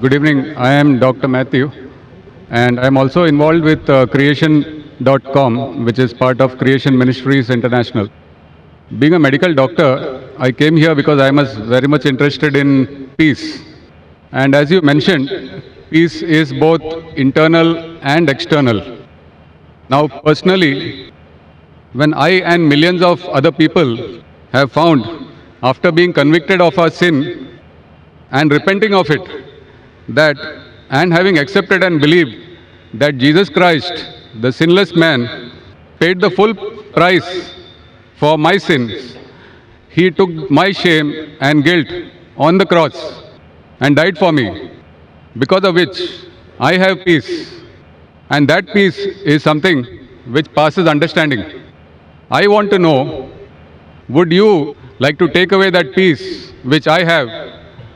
Good evening. I am Dr. Matthew, and I am also involved with creation.com, which is part of Creation Ministries International. Being a medical doctor, I came here because I was very much interested in peace. And as you mentioned, peace is both internal and external. Now, personally, when I and millions of other people have found, after being convicted of our sin and repenting of it, that and having accepted and believed that Jesus Christ, the sinless man, paid the full price for my sins. He took my shame and guilt on the cross and died for me, because of which I have peace. And that peace is something which passes understanding. I want to know, would you like to take away that peace which I have,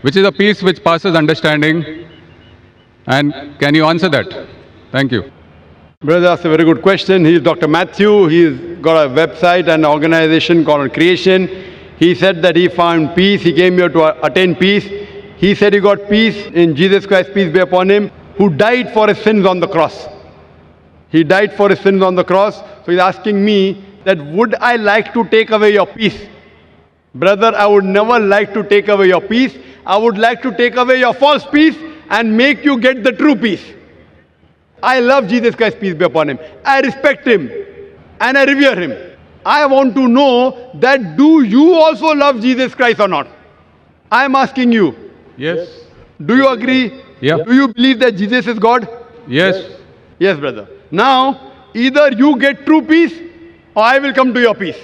which is a peace which passes understanding? And can you answer that? Thank you. Brother, that's a very good question. He is Dr. Matthew. He's got a website and organization called Creation. He said that he found peace. He came here to attain peace. He said he got peace in Jesus Christ, peace be upon him, who died for his sins on the cross. He died for his sins on the cross. So he's asking me that would I like to take away your peace? Brother, I would never like to take away your peace. I would like to take away your false peace and make you get the true peace. I love Jesus Christ, peace be upon him. I respect him and I revere him. I want to know that do you also love Jesus Christ or not? I am asking you. Yes. Do you agree? Yeah. Do you believe that Jesus is God? Yes. Yes, brother. Now, either you get true peace or I will come to your peace.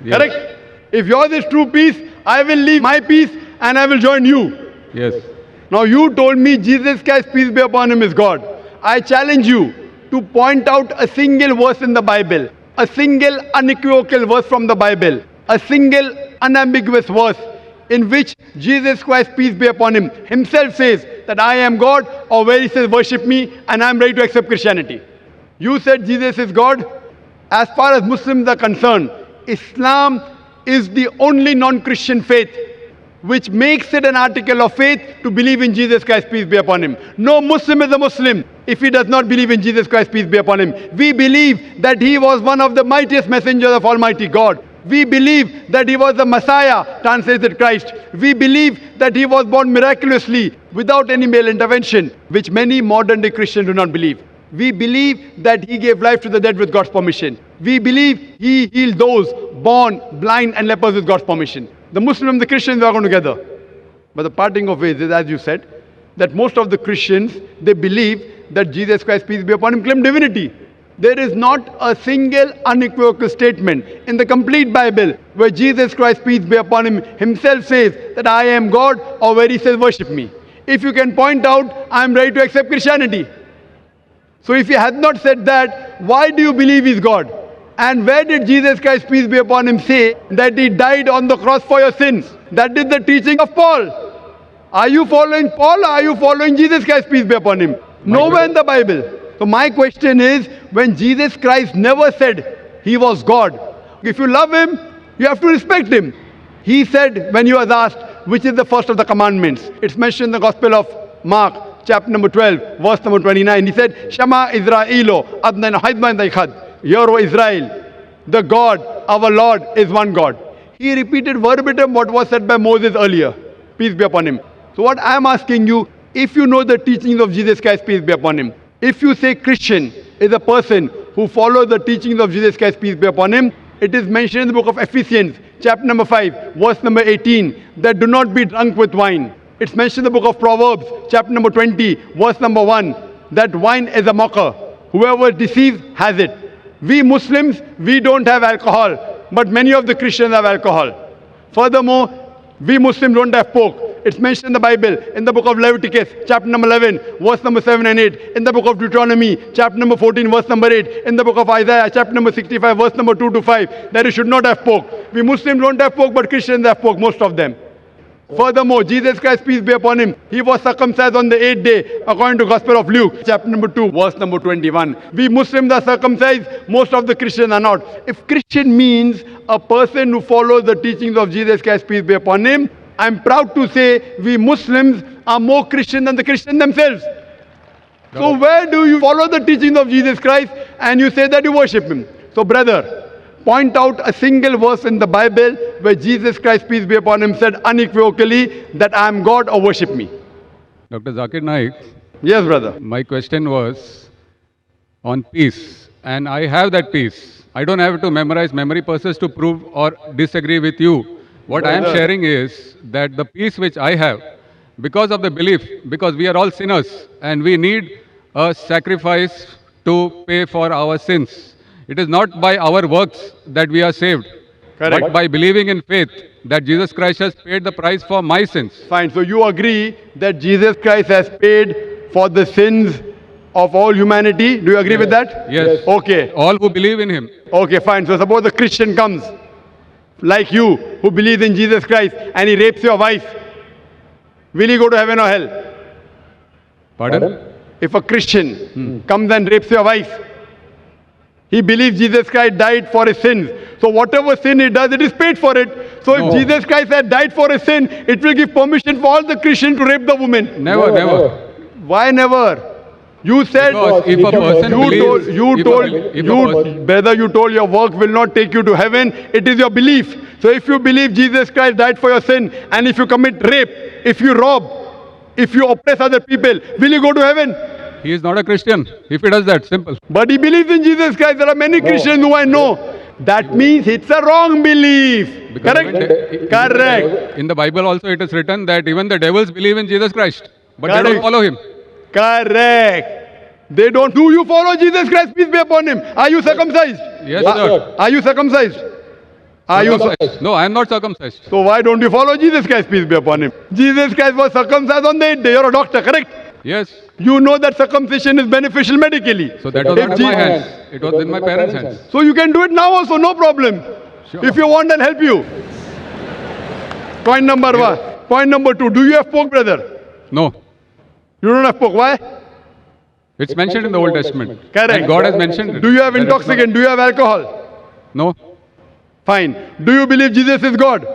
Yes. Correct? If yours is true peace, I will leave my peace and I will join you. Yes. Now you told me Jesus Christ, peace be upon him, is God. I challenge you to point out a single verse in the Bible, a single unequivocal verse from the Bible, a single unambiguous verse in which Jesus Christ, peace be upon him, himself says that I am God, or where he says worship me and I am ready to accept Christianity. You said Jesus is God. As far as Muslims are concerned, Islam is the only non-Christian faith which makes it an article of faith to believe in Jesus Christ, peace be upon him. No Muslim is a Muslim if he does not believe in Jesus Christ, peace be upon him. We believe that he was one of the mightiest messengers of Almighty God. We believe that he was the Messiah, translated Christ. We believe that he was born miraculously without any male intervention, which many modern day Christians do not believe. We believe that he gave life to the dead with God's permission. We believe he healed those born blind and lepers with God's permission. The Muslims and the Christians are going together. But the parting of ways is, as you said, that most of the Christians, they believe that Jesus Christ, peace be upon him, claimed divinity. There is not a single unequivocal statement in the complete Bible where Jesus Christ, peace be upon him, himself says that I am God, or where he says worship me. If you can point out, I am ready to accept Christianity. So if he has not said that, why do you believe he is God? And where did Jesus Christ, peace be upon him, say that he died on the cross for your sins? That is the teaching of Paul. Are you following Paul, or are you following Jesus Christ, peace be upon him? Nowhere in the Bible. So my question is, when Jesus Christ never said he was God, if you love him, you have to respect him. He said, when he was asked, which is the first of the commandments? It's mentioned in the Gospel of Mark, chapter number 12, verse number 29. He said, Shema Israelo, Adnan Haidman Daikhad. Hear, O Israel, the God, our Lord, is one God. He repeated verbatim what was said by Moses earlier. Peace be upon him. So what I am asking you, if you know the teachings of Jesus Christ, peace be upon him, if you say Christian is a person who follows the teachings of Jesus Christ, peace be upon him, it is mentioned in the book of Ephesians, chapter number 5, verse number 18, that do not be drunk with wine. It's mentioned in the book of Proverbs, chapter number 20, verse number 1, that wine is a mocker. Whoever deceives has it. We Muslims, we don't have alcohol, but many of the Christians have alcohol. Furthermore, we Muslims don't have pork. It's mentioned in the Bible, in the book of Leviticus, chapter number 11, verse number 7 and 8, in the book of Deuteronomy, chapter number 14, verse number 8, in the book of Isaiah, chapter number 65, verse number 2 to 5, that you should not have pork. We Muslims don't have pork, but Christians have pork, most of them. Furthermore, Jesus Christ, peace be upon him, he was circumcised on the 8th day, according to Gospel of Luke, chapter number 2, verse number 21. We Muslims are circumcised, most of the Christians are not. If Christian means a person who follows the teachings of Jesus Christ, peace be upon him, I'm proud to say we Muslims are more Christian than the Christians themselves. So where do you follow the teachings of Jesus Christ and you say that you worship him? So brother, point out a single verse in the Bible where Jesus Christ, peace be upon him, said unequivocally that I am God or worship me. Dr. Zakir Naik, Yes, brother. my question was on peace, and I have that peace. I don't have to memorize memory purses to prove or disagree with you. What I am Brother. sharing is that the peace which I have, because of the belief, because we are all sinners and we need a sacrifice to pay for our sins. It is not by our works that we are saved, Correct. but by believing in faith that Jesus Christ has paid the price for my sins. Fine. So you agree that Jesus Christ has paid for the sins of all humanity. Do you agree with that? Yes. Okay. All who believe in him. Okay, fine. So suppose a Christian comes, like you, who believes in Jesus Christ, and he rapes your wife. Will he go to heaven or hell? Pardon? If a Christian comes and rapes your wife, he believes Jesus Christ died for his sins. So whatever sin he does, it is paid for it. So No. if Jesus Christ had died for his sin, it will give permission for all the Christians to rape the woman. Never, never. Why never? You said Because if a person you brother, you told your work will not take you to heaven. It is your belief. So if you believe Jesus Christ died for your sin, and if you commit rape, if you rob, if you oppress other people, will you go to heaven? He is not a Christian if he does that. Simple. But he believes in Jesus Christ. There are many Christians who I know. That means it's a wrong belief. Because Correct? Correct. In the Bible also it is written that even the devils believe in Jesus Christ, but they Correct. don't follow him. Correct. They don't. Do you follow Jesus Christ? Peace be upon him. Are you circumcised? Yes, sir. Are you circumcised? Are you? Circumcised. No, I am not circumcised. So why don't you follow Jesus Christ? Peace be upon him. Jesus Christ was circumcised on the 8th day. You're a doctor, correct? Yes. You know that circumcision is beneficial medically. So that was If not in my Je- hands. It was in my parents' hands. So you can do it now also, no problem. Sure. If you want, I'll help you. Point number one. Point number two. Do you have pork, brother? No. You don't have pork. Why? It's mentioned in the Old Testament. Correct. And God has mentioned it. Do you have That it's not- intoxicant? Do you have alcohol? No. Fine. Do you believe Jesus is God?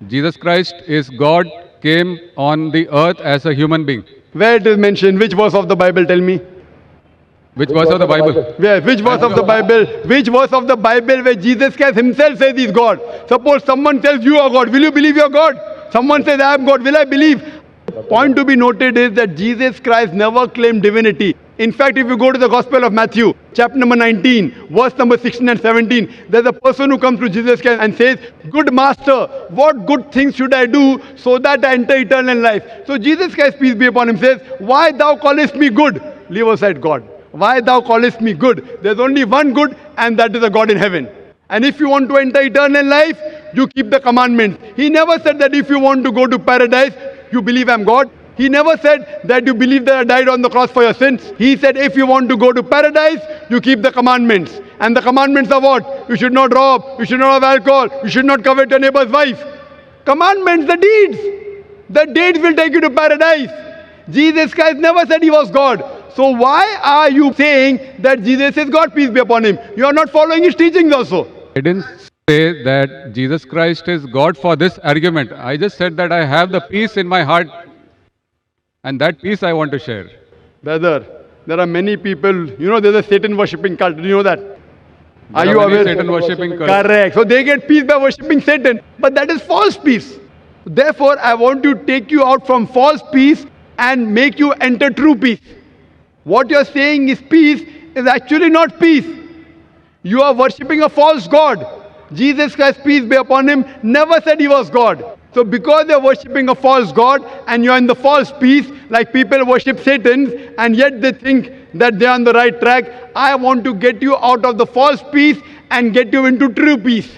Jesus Christ is God, came on the earth as a human being. Where it is mentioned? Which verse of the Bible? Tell me. Which verse of the Bible? Where? Which verse of the Bible? Which verse of the Bible where Jesus Christ himself says he's God? Suppose someone tells you are God. Will you believe you're God? Someone says I am God. Will I believe? Point to be noted is that Jesus Christ never claimed divinity. In fact, if you go to the Gospel of Matthew, chapter number 19, verse number 16 and 17, there's a person who comes to Jesus Christ and says, "Good master, what good things should I do so that I enter eternal life?" So Jesus Christ, peace be upon him, says, "Why thou callest me good?" Leave aside God. Why thou callest me good? There's only one good, and that is a God in heaven. And if you want to enter eternal life, you keep the commandments. He never said that if you want to go to paradise, you believe I'm God. He never said that you believe that I died on the cross for your sins. He said if you want to go to paradise, you keep the commandments. And the commandments are what? You should not rob, you should not have alcohol, you should not covet your neighbor's wife. Commandments, the deeds. The deeds will take you to paradise. Jesus Christ never said he was God. So why are you saying that Jesus is God, peace be upon him? You are not following his teachings also. I didn't say that Jesus Christ is God for this argument. I just said that I have the peace in my heart, and that peace I want to share. Brother, there are many people, you know, there's a Satan worshipping cult. Do you know that? Are There you many aware? Satan worshipping cults. Correct. So they get peace by worshipping Satan. But that is false peace. Therefore, I want to take you out from false peace and make you enter true peace. What you're saying is peace is actually not peace. You are worshipping a false God. Jesus Christ, peace be upon him, never said he was God. So because they're worshipping a false God and you're in the false peace, like people worship Satan and yet they think that they're on the right track, I want to get you out of the false peace and get you into true peace.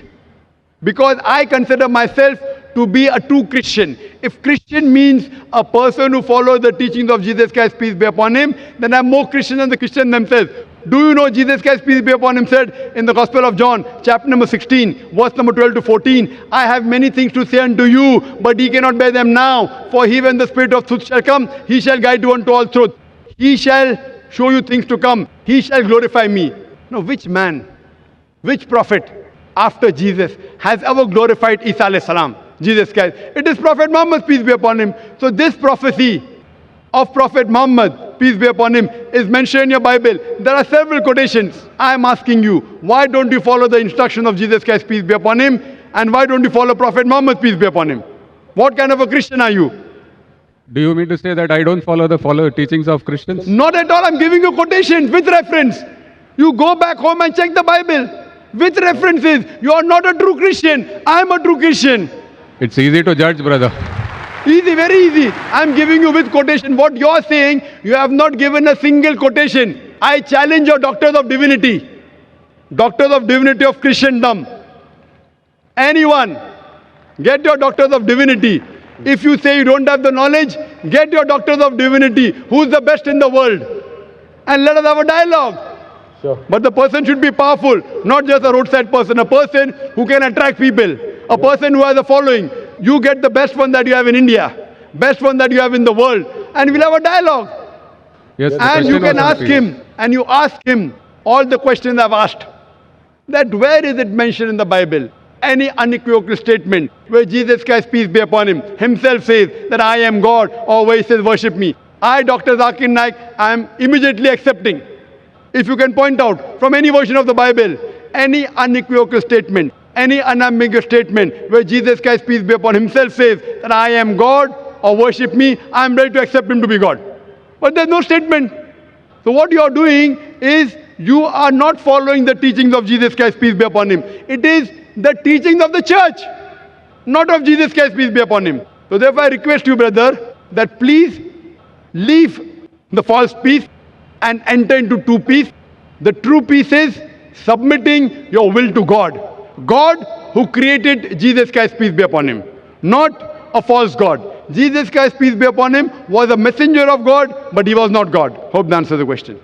Because I consider myself to be a true Christian. If Christian means a person who follows the teachings of Jesus Christ, peace be upon him, then I'm more Christian than the Christians themselves. Do you know Jesus Christ, peace be upon him, said in the Gospel of John, chapter number 16, verse number 12 to 14, I have many things to say unto you, but ye cannot bear them now. For he, when the Spirit of truth shall come, he shall guide you unto all truth. He shall show you things to come. He shall glorify me. Now, which man, which prophet after Jesus has ever glorified Isa alayhi salam? Jesus Christ. It is Prophet Muhammad, peace be upon him. So this prophecy of Prophet Muhammad, peace be upon him, is mentioned in your Bible. There are several quotations. I am asking you, why don't you follow the instruction of Jesus Christ, peace be upon him? And why don't you follow Prophet Muhammad, peace be upon him? What kind of a Christian are you? Do you mean to say that I don't follow the teachings of Christians? Not at all. I'm giving you quotations with reference. You go back home and check the Bible with references. You are not a true Christian. I am a true Christian. It's easy to judge, brother. Easy, very easy. I'm giving you with quotation. What you're saying, you have not given a single quotation. I challenge your doctors of divinity. Doctors of divinity of Christendom. Anyone, get your doctors of divinity. If you say you don't have the knowledge, get your doctors of divinity. Who's the best in the world? And let us have a dialogue. Sure. But the person should be powerful, not just a roadside person, a person who can attract people, a person who has a following. You get the best one that you have in India, best one that you have in the world, and we'll have a dialogue. Yes, the And you question can was on ask the him, and you ask him all the questions I've asked. That where is it mentioned in the Bible? Any unequivocal statement where Jesus Christ, peace be upon him, himself says that I am God, or where he says worship me. I, Dr. Zakir Naik, I am immediately accepting. If you can point out from any version of the Bible, any unequivocal statement, any unambiguous statement where Jesus Christ, peace be upon himself says that I am God or worship me, I am ready to accept him to be God. But there's no statement. So what you are doing is you are not following the teachings of Jesus Christ, peace be upon him. It is the teachings of the church, not of Jesus Christ, peace be upon him. So therefore I request you, brother, that please leave the false peace and enter into true peace. The true peace is submitting your will to God. God who created Jesus Christ, peace be upon him, not a false God. Jesus Christ, peace be upon him, was a messenger of God, but he was not God. Hope that answers the question.